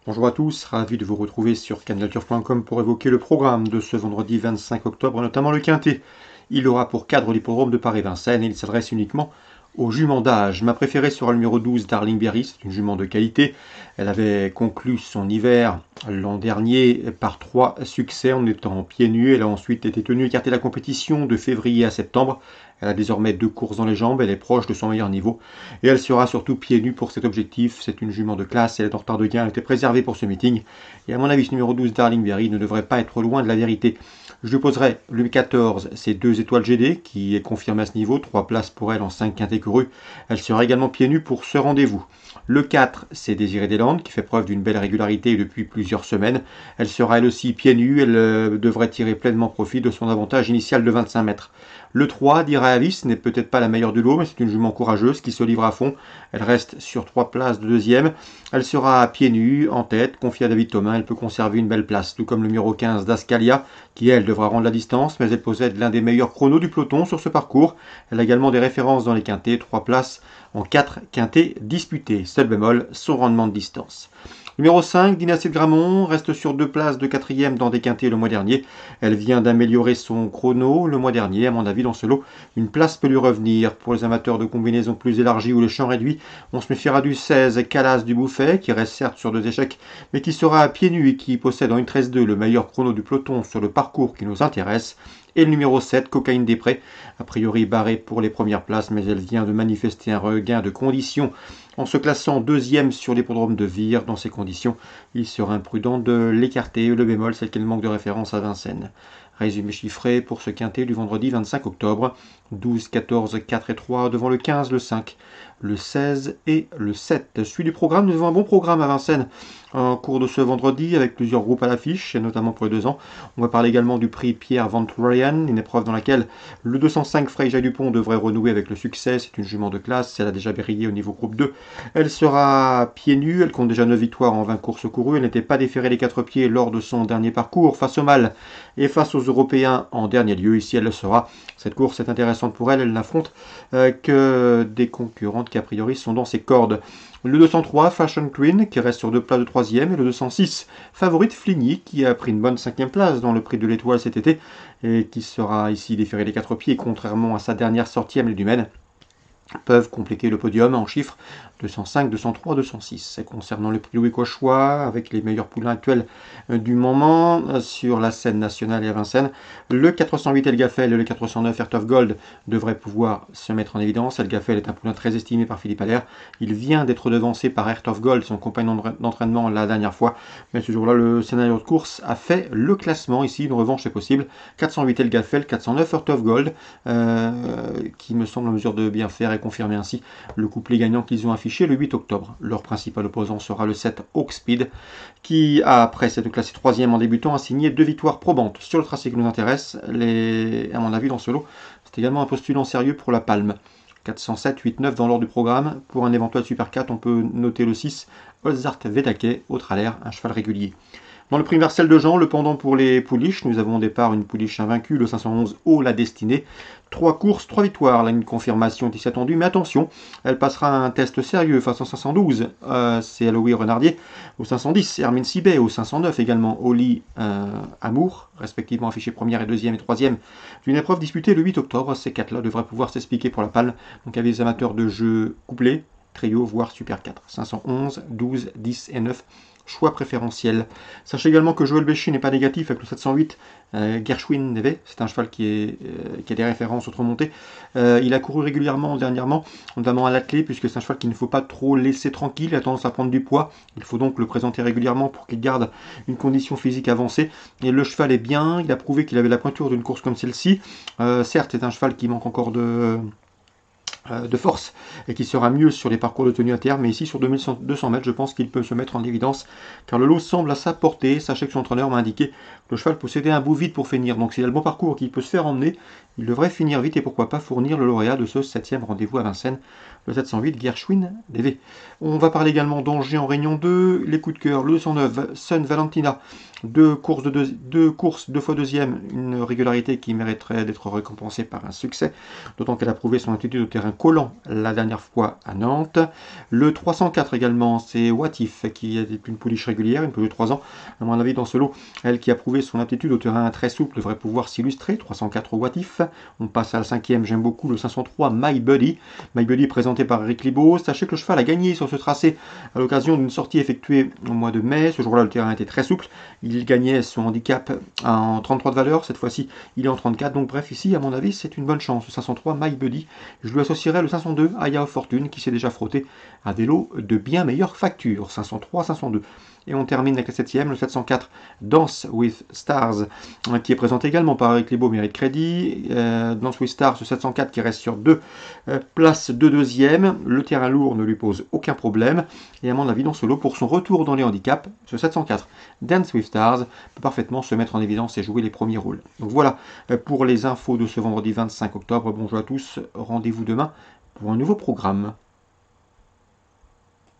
Bonjour à tous, ravi de vous retrouver sur canalturf.com pour évoquer le programme de ce vendredi 25 octobre, notamment le Quintet. Il aura pour cadre l'hippodrome de Paris-Vincennes et il s'adresse uniquement aux juments d'âge. Ma préférée sera le numéro 12, Darling Berry, c'est une jument de qualité. Elle avait conclu son hiver l'an dernier par 3 succès en étant pieds nus. Elle a ensuite été tenue écartée de la compétition de février à septembre. Elle a désormais 2 courses dans les jambes, elle est proche de son meilleur niveau et elle sera surtout pieds nus pour cet objectif. C'est une jument de classe, elle est en retard de gain, elle était préservée pour ce meeting. Et à mon avis, ce numéro 12, Darling Berry, ne devrait pas être loin de la vérité. Je lui poserai le 14, c'est 2 étoiles GD, qui est confirmé à ce niveau, 3 places pour elle en 5 quintés courus. Elle sera également pieds nus pour ce rendez-vous. Le 4, c'est Désiré Deslandes, qui fait preuve d'une belle régularité depuis plusieurs semaines. Elle sera elle aussi pieds nus, elle devrait tirer pleinement profit de son avantage initial de 25 mètres. Le 3, Dira Avis, n'est peut-être pas la meilleure du lot, mais c'est une jument courageuse qui se livre à fond. Elle reste sur 3 places de deuxième. Elle sera à pieds nus, en tête, confiée à David Thomas. Elle peut conserver une belle place, tout comme le numéro 15, Dascalia, qui elle devra rendre la distance, mais elle possède l'un des meilleurs chronos du peloton sur ce parcours. Elle a également des références dans les quintets, 3 places en 4 quintets disputés. Seul bémol, son rendement de distance. Numéro 5, Dynastie de Gramont, reste sur 2 places de 4e dans des quintets le mois dernier. Elle vient d'améliorer son chrono le mois dernier. À mon avis, dans ce lot, une place peut lui revenir. Pour les amateurs de combinaisons plus élargies ou le champ réduit, on se méfiera du 16, Calas du Bouffet, qui reste certes sur 2 échecs, mais qui sera à pieds nus et qui possède en 1.13.2 le meilleur chrono du peloton sur le parcours qui nous intéresse. Et le numéro 7, Cocaïne des Prés, a priori barré pour les premières places, mais elle vient de manifester un regain de conditions en se classant 2e sur l'hippodrome de Vire. Dans ces conditions, il sera imprudent de l'écarter. Le bémol, c'est qu'elle manque de référence à Vincennes. Résumé chiffré pour ce quintet du vendredi 25 octobre. 12, 14, 4 et 3 devant le 15, le 5, le 16 et le 7. Suite du programme, nous avons un bon programme à Vincennes en cours de ce vendredi avec plusieurs groupes à l'affiche, et notamment pour les 2 ans. On va parler également du prix Pierre Van Troyen, une épreuve dans laquelle le 205 Freyja Dupont devrait renouer avec le succès. C'est une jument de classe, elle a déjà brillé au niveau groupe 2. Elle sera pieds nus, elle compte déjà 9 victoires en 20 courses courues. Elle n'était pas déférée les 4 pieds lors de son dernier parcours face au mâle et face aux Européens en dernier lieu. Ici, elle le sera. Cette course est intéressante pour elle. Elle n'affronte que des concurrentes qui a priori sont dans ses cordes. Le 203, Fashion Queen, qui reste sur 2 places de 3e. Et le 206, Favorite Fligny, qui a pris une bonne 5e place dans le prix de l'Étoile cet été. Et qui sera ici déféré les 4 pieds, contrairement à sa dernière sortie à Meldumen, peuvent compléter le podium en chiffres 205, 203, 206. Et concernant le prix Louis Cauchois, avec les meilleurs poulains actuels du moment sur la scène nationale et à Vincennes, le 408 Elgafel et le 409 Heart of Gold devraient pouvoir se mettre en évidence. Elgafel est un poulain très estimé par Philippe Allaire. Il vient d'être devancé par Heart of Gold, son compagnon d'entraînement la dernière fois. Mais ce jour-là, le scénario de course a fait le classement. Ici, une revanche est possible. 408 Elgafel, 409 Heart of Gold, qui me semble en mesure de bien faire et confirmer ainsi le couplet gagnant qu'ils ont affiché le 8 octobre. Leur principal opposant sera le 7 Hawkspeed, qui a, après s'être classé 3e en débutant, a signé 2 victoires probantes sur le tracé qui nous intéresse. À mon avis, dans ce lot, c'est également un postulant sérieux pour la palme. 407, 8, 9 dans l'ordre du programme. Pour un éventuel Super 4, on peut noter le 6 Olzart Vedake, au tralère, un cheval régulier. Dans le prix Marcel de Jean, le pendant pour les pouliches, nous avons au départ une pouliche invaincue, le 511 Haut la Destinée. 3 courses, 3 victoires, là une confirmation qui s'est attendue, mais attention, elle passera un test sérieux face au 512, c'est Aloïs Renardier, au 510, Hermine Sibet, au 509 également, Oli Amour, respectivement affichés 1e et 2e et 3e, d'une épreuve disputée le 8 octobre. Ces 4-là devraient pouvoir s'expliquer pour la palme, donc avec les amateurs de jeux couplés, trio, voire Super 4, 511, 12, 10 et 9. Choix préférentiel. Sachez également que Joël Béchy n'est pas négatif avec le 708 Gershwin Neve. C'est un cheval qui a des références autre-montées. Il a couru régulièrement dernièrement, notamment à l'attelé, puisque c'est un cheval qu'il ne faut pas trop laisser tranquille. Il a tendance à prendre du poids. Il faut donc le présenter régulièrement pour qu'il garde une condition physique avancée. Et le cheval est bien. Il a prouvé qu'il avait la pointure d'une course comme celle-ci. Certes, c'est un cheval qui manque encore de force et qui sera mieux sur les parcours de tenue à terre, mais ici sur 2200 mètres, je pense qu'il peut se mettre en évidence car le lot semble à sa portée. Sachez que son entraîneur m'a indiqué que le cheval possédait un bout vide pour finir, donc s'il a le bon parcours qu'il peut se faire emmener, il devrait finir vite et pourquoi pas fournir le lauréat de ce 7e rendez-vous à Vincennes. le 708 Gershwin DV. On va parler également d'Angers en Réunion 2, les coups de cœur, le 109 Sun Valentina, deux courses, deux fois deuxième, une régularité qui mériterait d'être récompensée par un succès, d'autant qu'elle a prouvé son aptitude au terrain collant la dernière fois à Nantes. Le 304 également, c'est Watif qui est une pouliche régulière, une pouliche de 3 ans. À mon avis, dans ce lot, elle qui a prouvé son aptitude au terrain très souple devrait pouvoir s'illustrer. 304 Watif. On passe à la cinquième, j'aime beaucoup le 503 My Buddy. My Buddy présenté par Eric Libaud. Sachez que le cheval a gagné sur ce tracé à l'occasion d'une sortie effectuée au mois de mai. Ce jour-là, le terrain était très souple. Il gagnait son handicap en 33 de valeur. Cette fois-ci, il est en 34. Donc bref, ici, à mon avis, c'est une bonne chance. Le 503 My Buddy. Je lui associerai le 502 Aya of Fortune qui s'est déjà frotté à des lots de bien meilleure facture. 503, 502. Et on termine avec la 7e, le 704 Dance with Stars, qui est présenté également par Eric Libaud, mérite crédit. Dance with Stars, ce 704 qui reste sur 2 places de deuxième. Le terrain lourd ne lui pose aucun problème. Et à mon avis, dans ce lot, pour son retour dans les handicaps, ce 704 Dance with Stars peut parfaitement se mettre en évidence et jouer les premiers rôles. Donc voilà pour les infos de ce vendredi 25 octobre. Bonjour à tous, rendez-vous demain pour un nouveau programme.